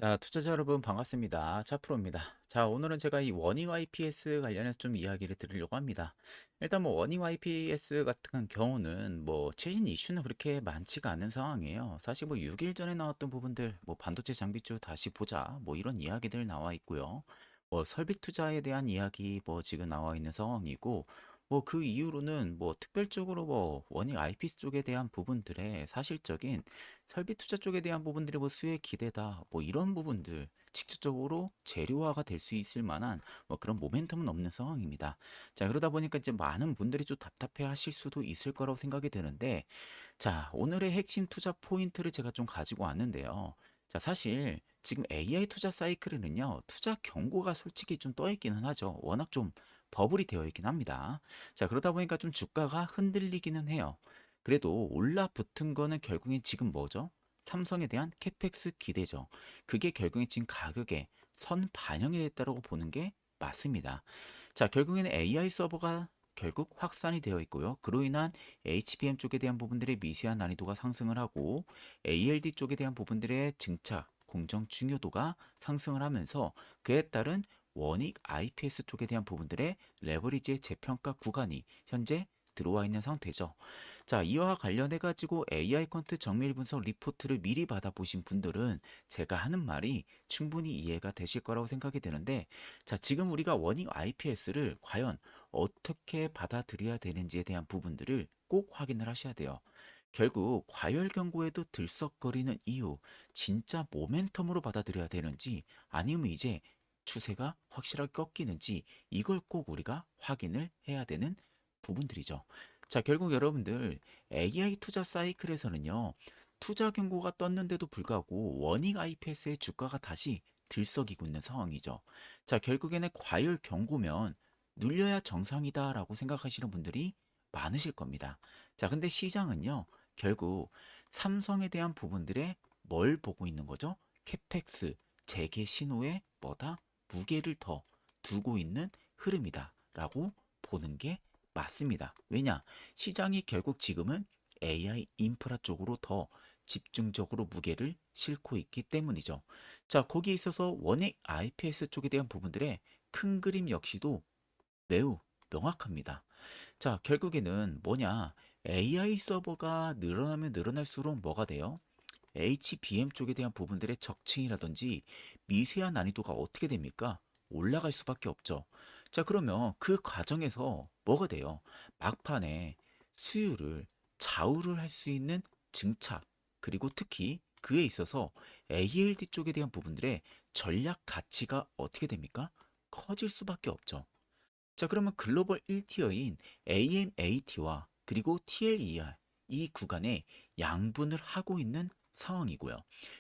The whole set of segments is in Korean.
자, 투자자 여러분 반갑습니다. 차프로입니다. 자, 오늘은 제가 이 워닝 IPS 관련해서 좀 이야기를 드리려고 합니다. 일단 뭐 워닝 IPS 같은 경우는 뭐 최신 이슈는 그렇게 많지가 않은 상황이에요. 사실 뭐 6일 전에 나왔던 부분들, 뭐 반도체 장비주 다시 보자, 뭐 이런 이야기들 나와 있고요. 뭐 설비 투자에 대한 이야기 뭐 지금 나와 있는 상황이고, 뭐 그 이후로는 뭐 특별적으로 뭐 워닝 IPS 쪽에 대한 부분들의 사실적인 설비 투자 쪽에 대한 부분들이 뭐 수혜 기대다 뭐 이런 부분들 직접적으로 재료화가 될 수 있을 만한 뭐 그런 모멘텀은 없는 상황입니다. 자, 그러다 보니까 이제 많은 분들이 좀 답답해 하실 수도 있을 거라고 생각이 드는데, 자, 오늘의 핵심 투자 포인트를 제가 좀 가지고 왔는데요. 자, 사실 지금 AI 투자 사이클에는요, 투자 경고가 솔직히 좀 떠 있기는 하죠. 워낙 좀 버블이 되어 있긴 합니다. 자, 그러다 보니까 좀 주가가 흔들리기는 해요. 그래도 올라붙은 거는 결국엔 지금 뭐죠? 삼성에 대한 캐펙스 기대죠. 그게 결국엔 지금 가격에 선 반영이 됐다고 보는 게 맞습니다. 자, 결국에는 AI 서버가 결국 확산이 되어 있고요. 그로 인한 HBM 쪽에 대한 부분들의 미세한 난이도가 상승을 하고 ALD 쪽에 대한 부분들의 증차, 공정 중요도가 상승을 하면서 그에 따른 원익 IPS 쪽에 대한 부분들의 레버리지의 재평가 구간이 현재 들어와 있는 상태죠. 자, 이와 관련해 가지고 AI 퀀트 정밀 분석 리포트를 미리 받아보신 분들은 제가 하는 말이 충분히 이해가 되실 거라고 생각이 드는데, 자, 지금 우리가 워닝 IPS를 과연 어떻게 받아들여야 되는지에 대한 부분들을 꼭 확인을 하셔야 돼요. 결국 과열 경고에도 들썩거리는 이유, 진짜 모멘텀으로 받아들여야 되는지 아니면 이제 추세가 확실하게 꺾이는지 이걸 꼭 우리가 확인을 해야 되는 부분들이죠. 자, 결국 여러분들 AI 투자 사이클에서는요, 투자 경고가 떴는데도 불구하고 워닝 IPS의 주가가 다시 들썩이고 있는 상황이죠. 자, 결국에는 과열 경고면 눌려야 정상이다라고 생각하시는 분들이 많으실 겁니다. 자, 근데 시장은요, 결국 삼성에 대한 부분들에 뭘 보고 있는 거죠? 캐펙스, 재개 신호에 뭐다? 무게를 더 두고 있는 흐름이다라고 보는 게 맞습니다. 왜냐? 시장이 결국 지금은 AI 인프라 쪽으로 더 집중적으로 무게를 싣고 있기 때문이죠. 자, 거기에 있어서 원액 IPS 쪽에 대한 부분들의 큰 그림 역시도 매우 명확합니다. 자, 결국에는 뭐냐? AI 서버가 늘어나면 늘어날수록 뭐가 돼요? HBM 쪽에 대한 부분들의 적층이라든지 미세한 난이도가 어떻게 됩니까? 올라갈 수밖에 없죠. 자, 그러면 그 과정에서 뭐가 돼요? 막판에 수율을 좌우를 할 수 있는 증차, 그리고 특히 그에 있어서 ALD 쪽에 대한 부분들의 전략 가치가 어떻게 됩니까? 커질 수밖에 없죠. 자, 그러면 글로벌 1티어인 AMAT와 그리고 TLER 이 구간에 양분을 하고 있는 상황이고요.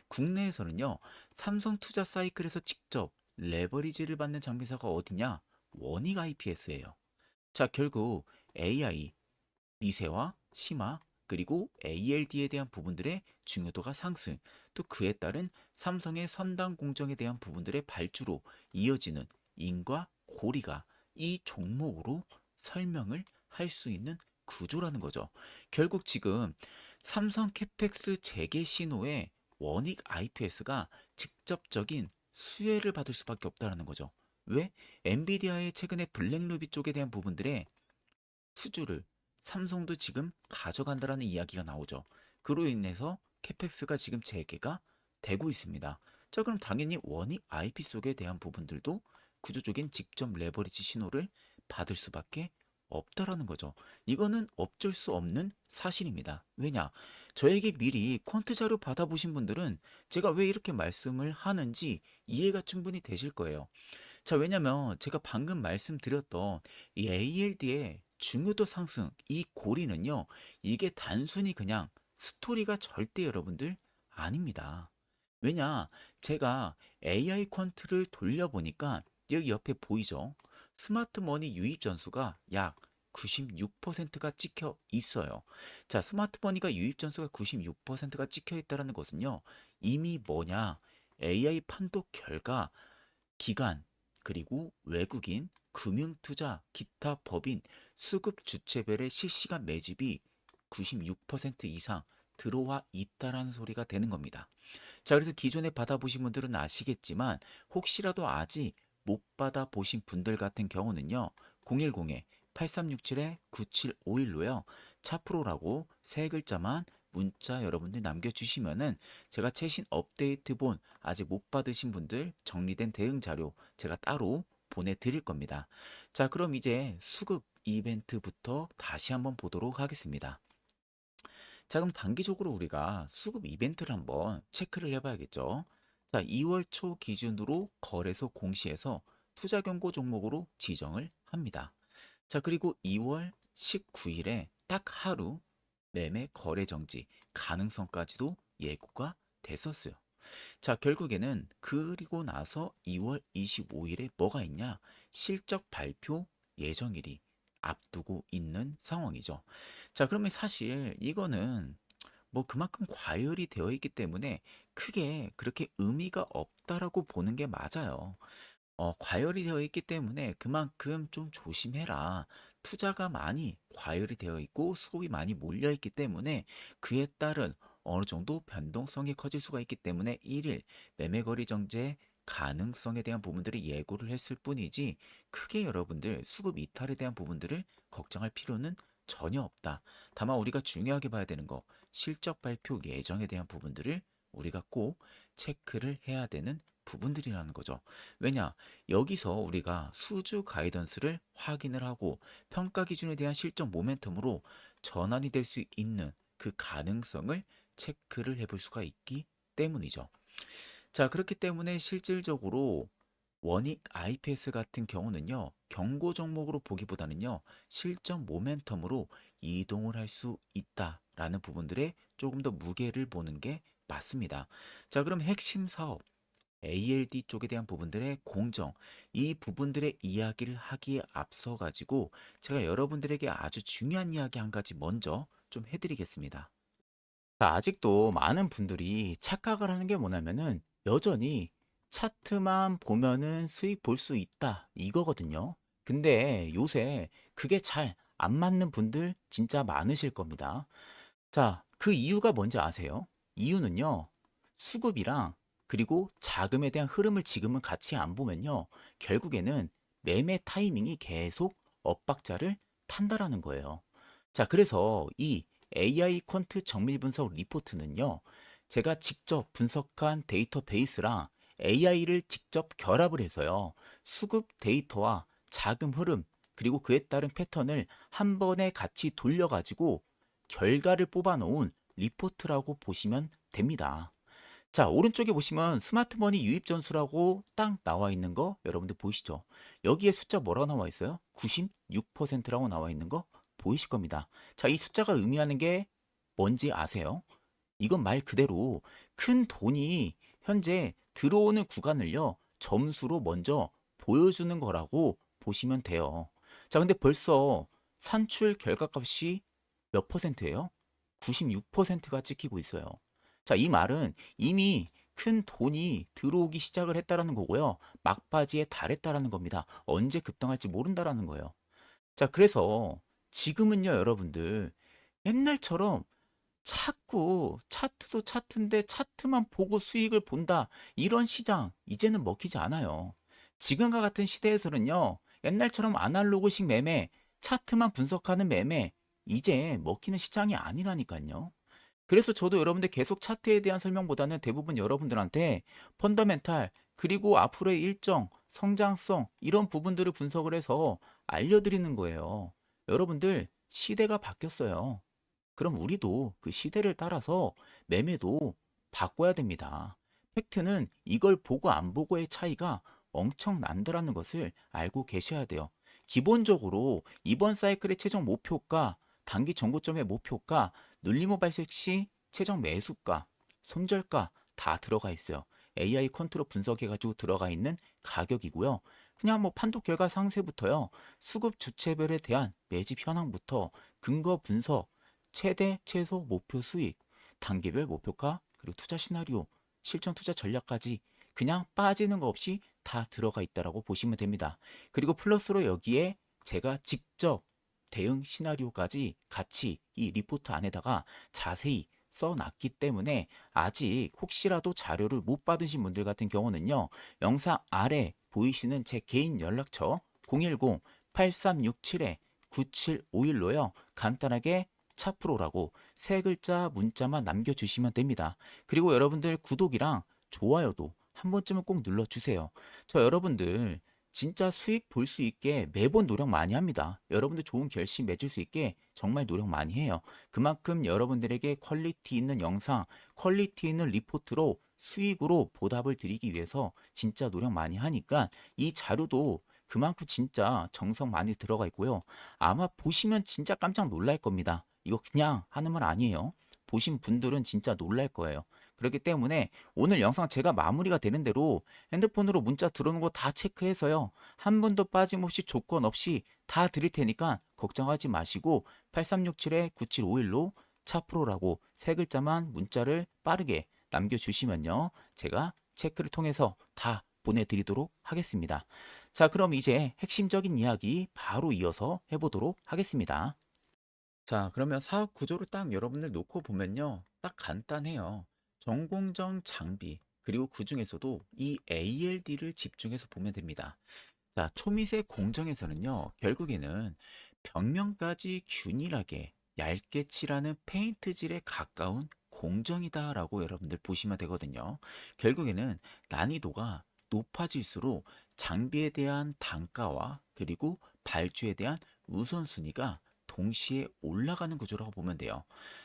국내에서는요, 삼성 투자 사이클에서 직접 레버리지를 받는 장비사가 어디냐? 원익 IPS예요. 자, 결국 AI, 미세화, 심화, 그리고 ALD에 대한 부분들의 중요도가 상승, 또 그에 따른 삼성의 선당 공정에 대한 부분들의 발주로 이어지는 인과 고리가 이 종목으로 설명을 할 수 있는 구조라는 거죠. 결국 지금 삼성 캐펙스 재개 신호에 원익 IPS가 직접적인 수혜를 받을 수밖에 없다는 거죠. 왜? 엔비디아의 최근에 블랙루비 쪽에 대한 부분들의 수주를 삼성도 지금 가져간다라는 이야기가 나오죠. 그로 인해서 캐펙스가 지금 재개가 되고 있습니다. 자, 그럼 당연히 원익 IP 속에 대한 부분들도 구조적인 직접 레버리지 신호를 받을 수밖에 없다라는 거죠. 이거는 어쩔 수 없는 사실입니다. 왜냐? 저에게 미리 퀀트 자료 받아보신 분들은 제가 왜 이렇게 말씀을 하는지 이해가 충분히 되실 거예요. 자, 왜냐면 제가 방금 말씀드렸던 이 ALD의 중요도 상승, 이 고리는요, 이게 단순히 그냥 스토리가 절대 여러분들 아닙니다. 왜냐, 제가 AI 퀀트를 돌려보니까 여기 옆에 보이죠? 스마트 머니 유입 전수가 약 96%가 찍혀 있어요. 자, 스마트 머니가 유입 전수가 96%가 찍혀 있다는 것은요, 이미 뭐냐, AI 판독 결과 기관, 그리고 외국인, 금융투자, 기타 법인, 수급 주체별의 실시간 매집이 96% 이상 들어와 있다라는 소리가 되는 겁니다. 자, 그래서 기존에 받아보신 분들은 아시겠지만 혹시라도 아직 못 받아보신 분들 같은 경우는요. 010-8367-9751로요. 차프로라고 세 글자만 문자 여러분들 남겨주시면은 제가 최신 업데이트본 아직 못 받으신 분들 정리된 대응 자료 제가 따로 보내드릴 겁니다. 자, 그럼 이제 수급 이벤트부터 다시 한번 보도록 하겠습니다. 자, 그럼 단기적으로 우리가 수급 이벤트를 한번 체크를 해봐야겠죠. 자, 2월 초 기준으로 거래소 공시에서 투자 경고 종목으로 지정을 합니다. 자, 그리고 2월 19일에 딱 하루 매매 거래 정지 가능성까지도 예고가 됐었어요. 자, 결국에는 그리고 나서 2월 25일에 뭐가 있냐? 실적 발표 예정일이 앞두고 있는 상황이죠. 자, 그러면 사실 이거는 뭐 그만큼 과열이 되어 있기 때문에 크게 그렇게 의미가 없다라고 보는 게 맞아요. 과열이 되어 있기 때문에 그만큼 좀 조심해라. 투자가 많이 과열이 되어 있고 수급이 많이 몰려 있기 때문에 그에 따른 어느 정도 변동성이 커질 수가 있기 때문에 1일 매매거리 정제 가능성에 대한 부분들을 예고를 했을 뿐이지 크게 여러분들 수급 이탈에 대한 부분들을 걱정할 필요는 전혀 없다. 다만 우리가 중요하게 봐야 되는 거 실적 발표 예정에 대한 부분들을 우리가 꼭 체크를 해야 되는 부분들이라는 거죠. 왜냐? 여기서 우리가 수주 가이던스를 확인을 하고 평가 기준에 대한 실적 모멘텀으로 전환이 될 수 있는 그 가능성을 체크를 해볼 수가 있기 때문이죠. 자, 그렇기 때문에 실질적으로 원익 IPS 같은 경우는요, 경고 종목으로 보기보다는요, 실적 모멘텀으로 이동을 할 수 있다라는 부분들에 조금 더 무게를 보는 게 맞습니다. 자, 그럼 핵심 사업, ALD 쪽에 대한 부분들의 공정, 이 부분들의 이야기를 하기에 앞서 가지고 제가 여러분들에게 아주 중요한 이야기 한 가지 먼저 좀 해드리겠습니다. 자, 아직도 많은 분들이 착각을 하는 게 뭐냐면은 여전히 차트만 보면은 수익 볼 수 있다 이거거든요. 근데 요새 그게 잘 안 맞는 분들 진짜 많으실 겁니다. 자, 그 이유가 뭔지 아세요? 이유는요, 수급이랑 그리고 자금에 대한 흐름을 지금은 같이 안 보면요, 결국에는 매매 타이밍이 계속 엇박자를 탄다라는 거예요. 자, 그래서 이 AI 퀀트 정밀 분석 리포트는요, 제가 직접 분석한 데이터베이스랑 AI를 직접 결합을 해서요, 수급 데이터와 자금 흐름, 그리고 그에 따른 패턴을 한 번에 같이 돌려가지고 결과를 뽑아놓은 리포트라고 보시면 됩니다. 자, 오른쪽에 보시면 스마트머니 유입 전수라고 딱 나와 있는 거 여러분들 보이시죠? 여기에 숫자 뭐라고 나와 있어요? 96%라고 나와 있는 거 보이실 겁니다. 자, 이 숫자가 의미하는 게 뭔지 아세요? 이건 말 그대로 큰 돈이 현재 들어오는 구간을요, 점수로 먼저 보여주는 거라고 보시면 돼요. 자, 근데 벌써 산출 결과값이 몇 퍼센트예요? 96%가 찍히고 있어요. 자, 이 말은 이미 큰 돈이 들어오기 시작을 했다라는 거고요. 막바지에 달했다라는 겁니다. 언제 급등할지 모른다라는 거예요. 자, 그래서 지금은요, 여러분들 옛날처럼 자꾸 차트도 차트인데 차트만 보고 수익을 본다. 이런 시장 이제는 먹히지 않아요. 지금과 같은 시대에서는요. 옛날처럼 아날로그식 매매, 차트만 분석하는 매매 이제 먹히는 시장이 아니라니까요. 그래서 저도 여러분들 계속 차트에 대한 설명보다는 대부분 여러분들한테 펀더멘탈 그리고 앞으로의 일정, 성장성 이런 부분들을 분석을 해서 알려드리는 거예요. 여러분들 시대가 바뀌었어요. 그럼 우리도 그 시대를 따라서 매매도 바꿔야 됩니다. 팩트는 이걸 보고 안 보고의 차이가 엄청 난다라는 것을 알고 계셔야 돼요. 기본적으로 이번 사이클의 최종 목표가, 단기 전고점의 목표가, 눌림목 발색 시 최종 매수가, 손절가 다 들어가 있어요. AI 컨트롤 분석해가지고 들어가 있는 가격이고요. 그냥 뭐 판독 결과 상세부터요. 수급 주체별에 대한 매집 현황부터 근거 분석, 최대 최소 목표 수익, 단기별 목표가, 그리고 투자 시나리오, 실전 투자 전략까지 그냥 빠지는 거 없이 다 들어가 있다라고 보시면 됩니다. 그리고 플러스로 여기에 제가 직접 대응 시나리오까지 같이 이 리포트 안에다가 자세히 써놨기 때문에 아직 혹시라도 자료를 못 받으신 분들 같은 경우는요. 영상 아래 보이시는 제 개인 연락처 010-8367-9751로요. 간단하게 차프로라고 세 글자 문자만 남겨주시면 됩니다. 그리고 여러분들 구독이랑 좋아요도 한 번쯤은 꼭 눌러주세요. 저 여러분들 진짜 수익 볼 수 있게 매번 노력 많이 합니다. 여러분들 좋은 결심 맺을 수 있게 정말 노력 많이 해요. 그만큼 여러분들에게 퀄리티 있는 영상, 퀄리티 있는 리포트로 수익으로 보답을 드리기 위해서 진짜 노력 많이 하니까 이 자료도 그만큼 진짜 정성 많이 들어가 있고요. 아마 보시면 진짜 깜짝 놀랄 겁니다. 이거 그냥 하는 말 아니에요. 보신 분들은 진짜 놀랄 거예요. 그렇기 때문에 오늘 영상 제가 마무리가 되는 대로 핸드폰으로 문자 들어오는 거 다 체크해서요. 한 분도 빠짐없이 조건 없이 다 드릴 테니까 걱정하지 마시고 8367-9751로 차프로라고 세 글자만 문자를 빠르게 남겨주시면요. 제가 체크를 통해서 다 보내드리도록 하겠습니다. 자, 그럼 이제 핵심적인 이야기 바로 이어서 해보도록 하겠습니다. 자, 그러면 사업 구조를 딱 여러분들 놓고 보면요. 딱 간단해요. 전공정 장비, 그리고 그 중에서도 이 ALD를 집중해서 보면 됩니다. 자, 초미세 공정에서는요, 결국에는 벽면까지 균일하게 얇게 칠하는 페인트질에 가까운 공정이다라고 여러분들 보시면 되거든요. 결국에는 난이도가 높아질수록 장비에 대한 단가와 그리고 발주에 대한 우선순위가 동시에 올라가는 구조라고 보면 돼요.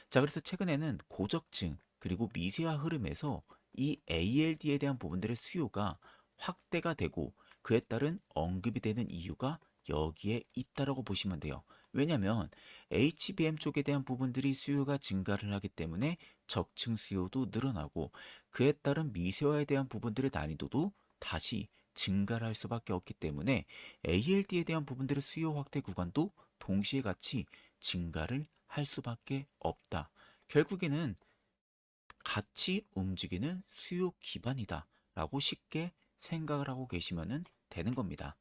자, 그래서 최근에는 고적층 그리고 미세화 흐름에서 이 ALD에 대한 부분들의 수요가 확대가 되고 그에 따른 언급이 되는 이유가 여기에 있다라고 보시면 돼요. 왜냐하면 HBM 쪽에 대한 부분들이 수요가 증가를 하기 때문에 적층 수요도 늘어나고 그에 따른 미세화에 대한 부분들의 난이도도 다시 증가를 할 수밖에 없기 때문에 ALD에 대한 부분들의 수요 확대 구간도 동시에 같이 증가를 할 수밖에 없다. 결국에는 같이 움직이는 수요 기반이다 라고 쉽게 생각을 하고 계시면 되는 겁니다.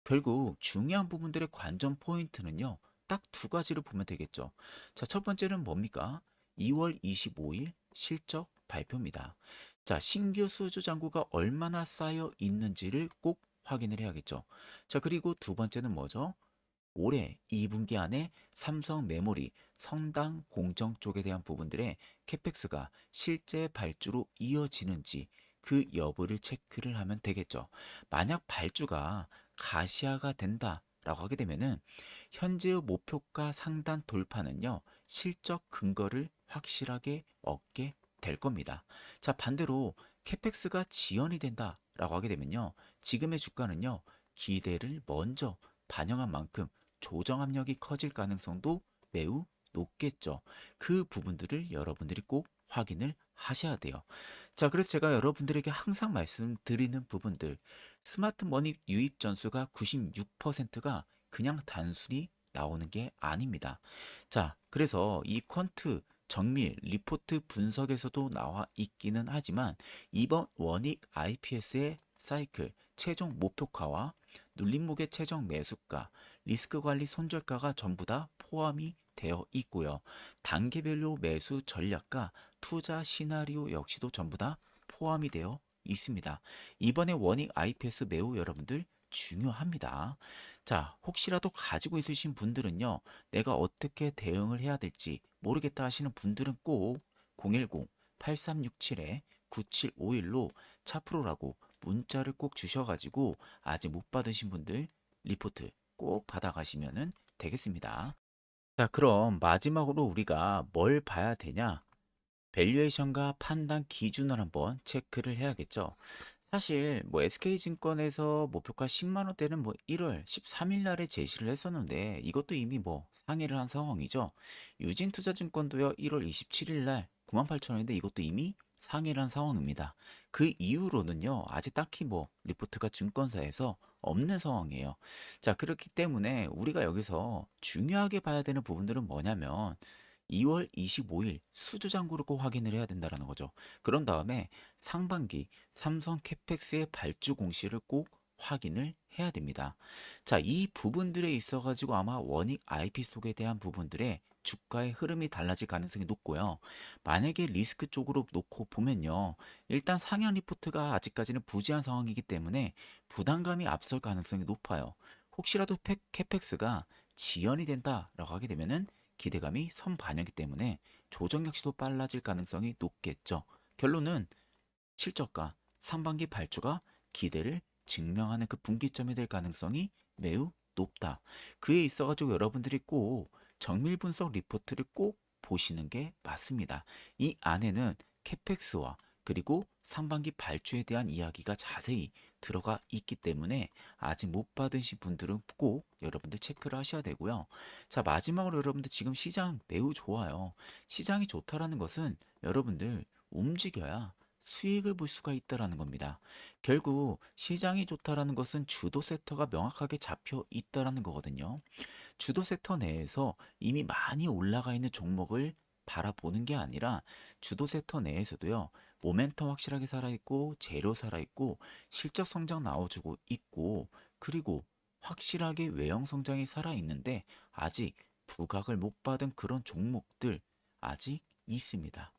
결국 중요한 부분들의 관전 포인트는요, 딱 두 가지를 보면 되겠죠. 자, 첫 번째는 뭡니까? 2월 25일 실적 발표입니다. 자, 신규 수주 잔고가 얼마나 쌓여 있는지를 꼭 확인을 해야겠죠. 자, 그리고 두 번째는 뭐죠? 올해 2분기 안에 삼성 메모리 성당 공정 쪽에 대한 부분들의 캐펙스가 실제 발주로 이어지는지 그 여부를 체크를 하면 되겠죠. 만약 발주가 가시화가 된다라고 하게 되면은 현재의 목표가 상단 돌파는요, 실적 근거를 확실하게 얻게 될 겁니다. 자, 반대로 캐펙스가 지연이 된다라고 하게 되면요, 지금의 주가는요, 기대를 먼저 반영한 만큼 조정 압력이 커질 가능성도 매우 높겠죠. 그 부분들을 여러분들이 꼭 확인을 하셔야 돼요. 자, 그래서 제가 여러분들에게 항상 말씀드리는 부분들, 스마트 머니 유입 전수가 96%가 그냥 단순히 나오는 게 아닙니다. 자, 그래서 이 퀀트 정밀 리포트 분석에서도 나와 있기는 하지만 이번 원익 IPS의 사이클 최종 목표가와 눌림목의 최종 매수가, 리스크 관리 손절가가 전부 다 포함이 되어 있고요. 단계별로 매수 전략과 투자 시나리오 역시도 전부 다 포함이 되어 있습니다. 이번에 원익 IPS 매우 여러분들 중요합니다. 자, 혹시라도 가지고 있으신 분들은요, 내가 어떻게 대응을 해야 될지 모르겠다 하시는 분들은 꼭 010-8367-9751로 차프로라고 문자를 꼭 주셔가지고 아직 못 받으신 분들 리포트 꼭 받아가시면 되겠습니다. 자, 그럼 마지막으로 우리가 뭘 봐야 되냐? 밸류에이션과 판단 기준을 한번 체크를 해야겠죠. 사실 뭐 SK증권에서 목표가 10만 원대는 뭐 1월 13일 날에 제시를 했었는데 이것도 이미 뭐 상회를 한 상황이죠. 유진투자증권도요 1월 27일 날 98,000원인데 이것도 이미 상회를 한 상황입니다. 그 이후로는요 아직 딱히 뭐 리포트가 증권사에서 없는 상황이에요. 자, 그렇기 때문에 우리가 여기서 중요하게 봐야 되는 부분들은 뭐냐면 2월 25일 수주잔고를 꼭 확인을 해야 된다는 거죠. 그런 다음에 상반기 삼성 캐펙스의 발주 공시를 꼭 확인을 해야 됩니다. 자, 이 부분들에 있어 가지고 아마 원익 IP 속에 대한 부분들의 주가의 흐름이 달라질 가능성이 높고요. 만약에 리스크 쪽으로 놓고 보면요. 일단 상향 리포트가 아직까지는 부재한 상황이기 때문에 부담감이 앞설 가능성이 높아요. 혹시라도 캐펙스가 지연이 된다라고 하게 되면은 기대감이 선반영이기 때문에 조정 역시도 빨라질 가능성이 높겠죠. 결론은 실적과 상반기 발주가 기대를 증명하는 그 분기점이 될 가능성이 매우 높다. 그에 있어가지고 여러분들이 꼭 정밀 분석 리포트를 꼭 보시는 게 맞습니다. 이 안에는 캐펙스와 그리고 상반기 발주에 대한 이야기가 자세히 들어가 있기 때문에 아직 못 받으신 분들은 꼭 여러분들 체크를 하셔야 되고요. 자, 마지막으로 여러분들 지금 시장 매우 좋아요. 시장이 좋다라는 것은 여러분들 움직여야 수익을 볼 수가 있다라는 겁니다. 결국 시장이 좋다라는 것은 주도 섹터가 명확하게 잡혀 있다라는 거거든요. 주도 섹터 내에서 이미 많이 올라가 있는 종목을 바라보는 게 아니라 주도 섹터 내에서도요. 모멘텀 확실하게 살아있고 재료 살아있고 실적 성장 나와주고 있고 그리고 확실하게 외형 성장이 살아있는데 아직 부각을 못 받은 그런 종목들 아직 있습니다.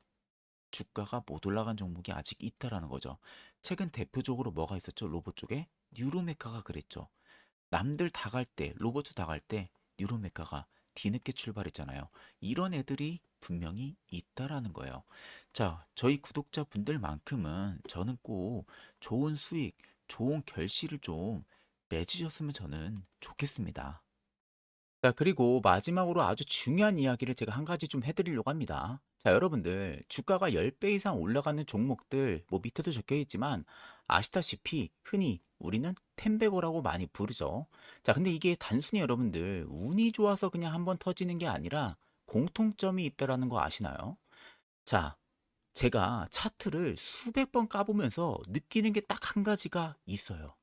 주가가 못 올라간 종목이 아직 있다라는 거죠. 최근 대표적으로 뭐가 있었죠? 로봇 쪽에 뉴로메카가 그랬죠. 남들 다 갈 때, 로봇 다 갈 때 뉴로메카가 뒤늦게 출발했잖아요. 이런 애들이 분명히 있다라는 거예요. 자, 저희 구독자분들만큼은 저는 꼭 좋은 수익, 좋은 결실을 좀 맺으셨으면 저는 좋겠습니다. 자, 그리고 마지막으로 아주 중요한 이야기를 제가 한 가지 좀 해드리려고 합니다. 자, 여러분들, 주가가 10배 이상 올라가는 종목들, 뭐 밑에도 적혀 있지만, 아시다시피 흔히 우리는 텐베거라고 많이 부르죠. 자, 근데 이게 단순히 여러분들, 운이 좋아서 그냥 한번 터지는 게 아니라 공통점이 있다라는 거 아시나요? 자, 제가 차트를 수백 번 까보면서 느끼는 게 딱 한 가지가 있어요.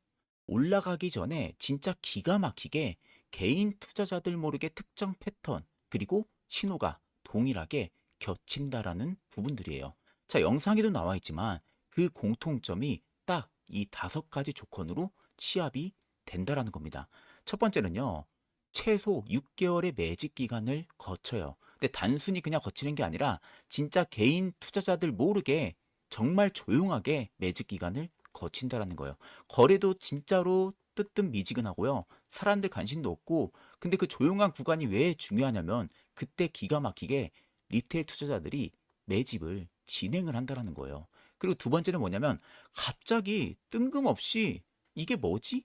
올라가기 전에 진짜 기가 막히게 개인 투자자들 모르게 특정 패턴 그리고 신호가 동일하게 겹친다라는 부분들이에요. 자, 영상에도 나와 있지만 그 공통점이 딱 이 5가지 조건으로 취합이 된다라는 겁니다. 첫 번째는요. 최소 6개월의 매직 기간을 거쳐요. 근데 단순히 그냥 거치는 게 아니라 진짜 개인 투자자들 모르게 정말 조용하게 매직 기간을 거친다라는 거예요. 거래도 진짜로 뜨뜻미지근하고요. 사람들 관심도 없고 근데 그 조용한 구간이 왜 중요하냐면 그때 기가 막히게 리테일 투자자들이 매집을 진행을 한다라는 거예요. 그리고 두 번째는 뭐냐면 갑자기 뜬금없이 이게 뭐지?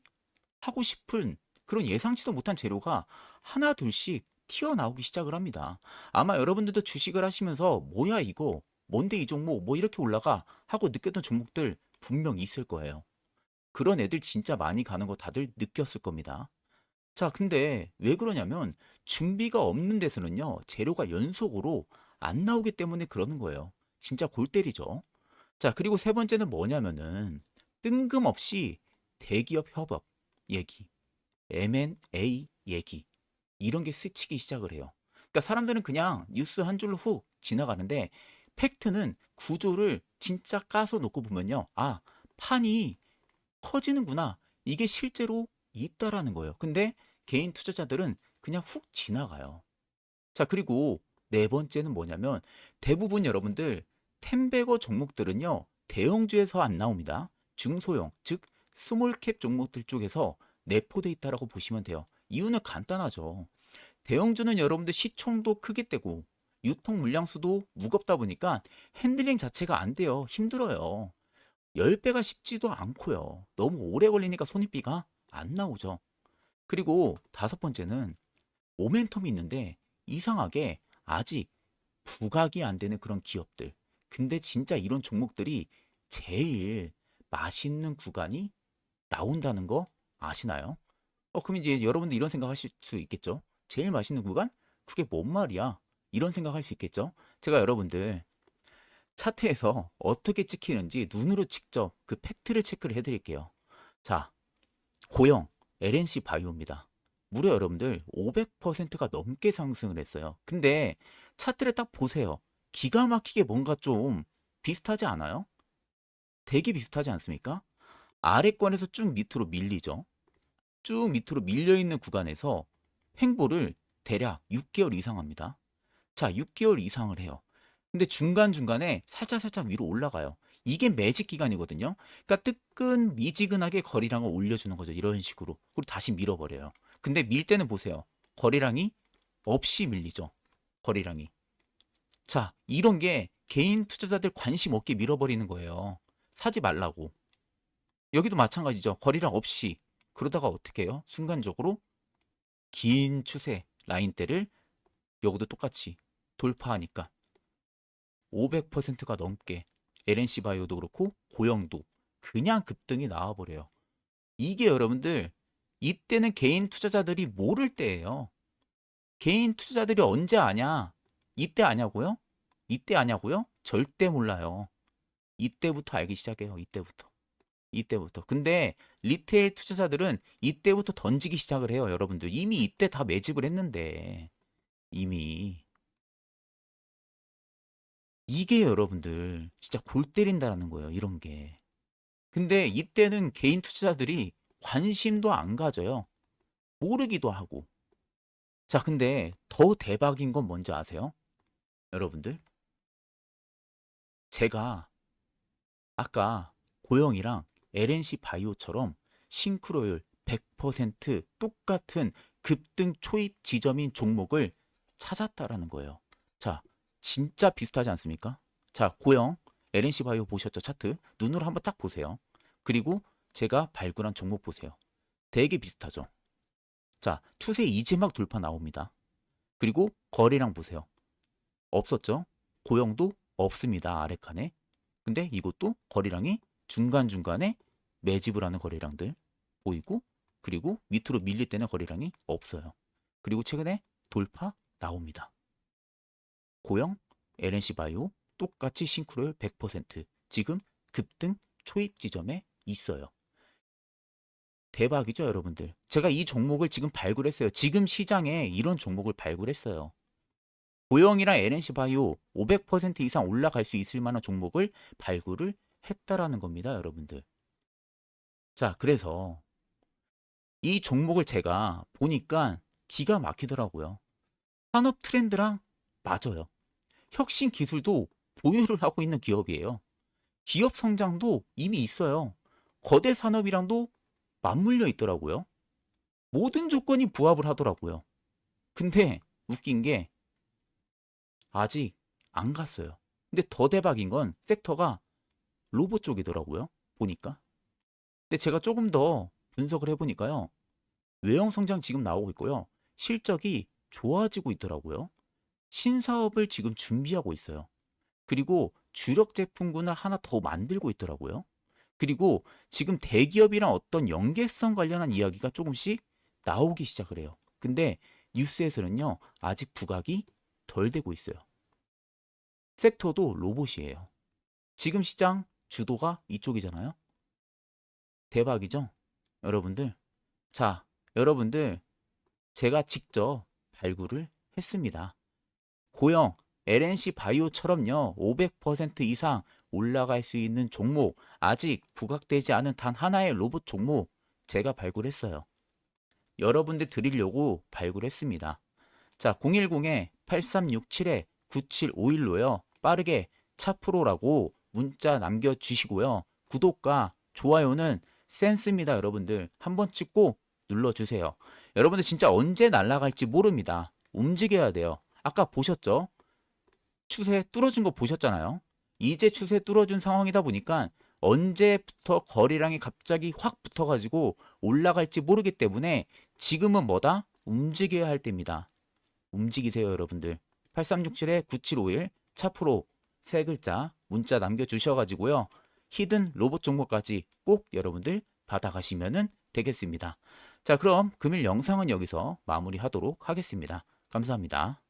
하고 싶은 그런 예상치도 못한 재료가 하나 둘씩 튀어나오기 시작을 합니다. 아마 여러분들도 주식을 하시면서 뭐야 이거? 뭔데 이 종목? 뭐 이렇게 올라가? 하고 느꼈던 종목들 분명 있을 거예요. 그런 애들 진짜 많이 가는 거 다들 느꼈을 겁니다. 자, 근데 왜 그러냐면 준비가 없는 데서는요, 재료가 연속으로 안 나오기 때문에 그러는 거예요. 진짜 골 때리죠. 자, 그리고 세 번째는 뭐냐면은 뜬금없이 대기업 협업 얘기, M&A 얘기, 이런 게 스치기 시작을 해요. 그러니까 사람들은 그냥 뉴스 한 줄로 훅 지나가는데 팩트는 구조를 진짜 까서 놓고 보면요. 아, 판이 커지는구나. 이게 실제로 있다라는 거예요. 근데 개인 투자자들은 그냥 훅 지나가요. 자, 그리고 네 번째는 뭐냐면 대부분 여러분들 텐베거 종목들은요. 대형주에서 안 나옵니다. 중소형, 즉 스몰캡 종목들 쪽에서 내포돼 있다라고 보시면 돼요. 이유는 간단하죠. 대형주는 여러분들 시총도 크게 떼고 유통 물량 수도 무겁다 보니까 핸들링 자체가 안 돼요. 힘들어요. 10배가 쉽지도 않고요. 너무 오래 걸리니까 손익비가 안 나오죠. 그리고 다섯 번째는 모멘텀이 있는데 이상하게 아직 부각이 안 되는 그런 기업들. 근데 진짜 이런 종목들이 제일 맛있는 구간이 나온다는 거 아시나요? 그럼 이제 여러분들 이런 생각 하실 수 있겠죠? 제일 맛있는 구간? 그게 뭔 말이야? 이런 생각 할 수 있겠죠? 제가 여러분들 차트에서 어떻게 찍히는지 눈으로 직접 그 팩트를 체크를 해드릴게요. 자, 고영, LNC 바이오입니다. 무려 여러분들 500%가 넘게 상승을 했어요. 근데 차트를 딱 보세요. 기가 막히게 뭔가 좀 비슷하지 않아요? 되게 비슷하지 않습니까? 아래권에서 쭉 밑으로 밀리죠. 쭉 밑으로 밀려있는 구간에서 횡보를 대략 6개월 이상 합니다. 자, 6개월 이상을 해요. 근데 중간중간에 살짝살짝 위로 올라가요. 이게 매직 기간이거든요. 그러니까 뜨끈미지근하게 거리량을 올려주는 거죠. 이런 식으로. 그리고 다시 밀어버려요. 근데 밀 때는 보세요. 거리량이 없이 밀리죠. 거리량이. 자, 이런 게 개인 투자자들 관심 없게 밀어버리는 거예요. 사지 말라고. 여기도 마찬가지죠. 거리량 없이. 그러다가 어떻게 해요? 순간적으로 긴 추세 라인대를 여기도 똑같이 돌파하니까 500%가 넘게 LNC 바이오도 그렇고 고영도 그냥 급등이 나와버려요. 이게 여러분들 이때는 개인 투자자들이 모를 때예요. 개인 투자자들이 언제 아냐? 이때 아냐고요? 이때 아냐고요? 절대 몰라요. 이때부터 알기 시작해요. 이때부터. 이때부터. 근데 리테일 투자자들은 이때부터 던지기 시작을 해요. 여러분들 이미 이때 다 매집을 했는데 이미 이게 여러분들 진짜 골 때린다라는 거예요. 이런 게. 근데 이때는 개인 투자자들이 관심도 안 가져요. 모르기도 하고. 자, 근데 더 대박인 건 뭔지 아세요? 여러분들? 제가 아까 고영이랑 LNC 바이오처럼 싱크로율 100% 똑같은 급등 초입 지점인 종목을 찾았다라는 거예요. 자, 진짜 비슷하지 않습니까? 자, 고영, LNC 바이오 보셨죠? 차트. 눈으로 한번 딱 보세요. 그리고 제가 발굴한 종목 보세요. 되게 비슷하죠? 자, 추세 이지막 돌파 나옵니다. 그리고 거래량 보세요. 없었죠? 고영도 없습니다. 아래 칸에. 근데 이것도 거래량이 중간중간에 매집을 하는 거래량들 보이고, 그리고 밑으로 밀릴 때는 거래량이 없어요. 그리고 최근에 돌파 나옵니다. 고영, LNC 바이오 똑같이 싱크로율 100% 지금 급등 초입 지점에 있어요. 대박이죠, 여러분들. 제가 이 종목을 지금 발굴했어요. 지금 시장에 이런 종목을 발굴했어요. 고영이랑 LNC 바이오 500% 이상 올라갈 수 있을 만한 종목을 발굴을 했다라는 겁니다, 여러분들. 자, 그래서 이 종목을 제가 보니까 기가 막히더라고요. 산업 트렌드랑 맞아요. 혁신 기술도 보유를 하고 있는 기업이에요. 기업 성장도 이미 있어요. 거대 산업이랑도 맞물려 있더라고요. 모든 조건이 부합을 하더라고요. 근데 웃긴 게 아직 안 갔어요. 근데 더 대박인 건 섹터가 로봇 쪽이더라고요. 보니까. 근데 제가 조금 더 분석을 해보니까요. 외형 성장 지금 나오고 있고요. 실적이 좋아지고 있더라고요. 신사업을 지금 준비하고 있어요. 그리고 주력 제품군을 하나 더 만들고 있더라고요. 그리고 지금 대기업이랑 어떤 연계성 관련한 이야기가 조금씩 나오기 시작을 해요. 근데 뉴스에서는요, 아직 부각이 덜 되고 있어요. 섹터도 로봇이에요. 지금 시장 주도가 이쪽이잖아요. 대박이죠? 여러분들. 자, 여러분들, 제가 직접 발굴을 했습니다. 고영, LNC 바이오처럼요, 500% 이상 올라갈 수 있는 종목, 아직 부각되지 않은 단 하나의 로봇 종목, 제가 발굴했어요. 여러분들 드리려고 발굴했습니다. 자, 010-8367-9751로요. 빠르게 차프로라고 문자 남겨주시고요. 구독과 좋아요는 센스입니다, 여러분들. 한번 찍고 눌러주세요. 여러분들 진짜 언제 날아갈지 모릅니다. 움직여야 돼요. 아까 보셨죠? 추세 뚫어준 거 보셨잖아요. 이제 추세 뚫어준 상황이다 보니까 언제부터 거래량이 갑자기 확 붙어가지고 올라갈지 모르기 때문에 지금은 뭐다? 움직여야 할 때입니다. 움직이세요, 여러분들. 8367-9751 차프로 세 글자 문자 남겨주셔가지고요. 히든 로봇 종목까지 꼭 여러분들 받아가시면 되겠습니다. 자, 그럼 금일 영상은 여기서 마무리하도록 하겠습니다. 감사합니다.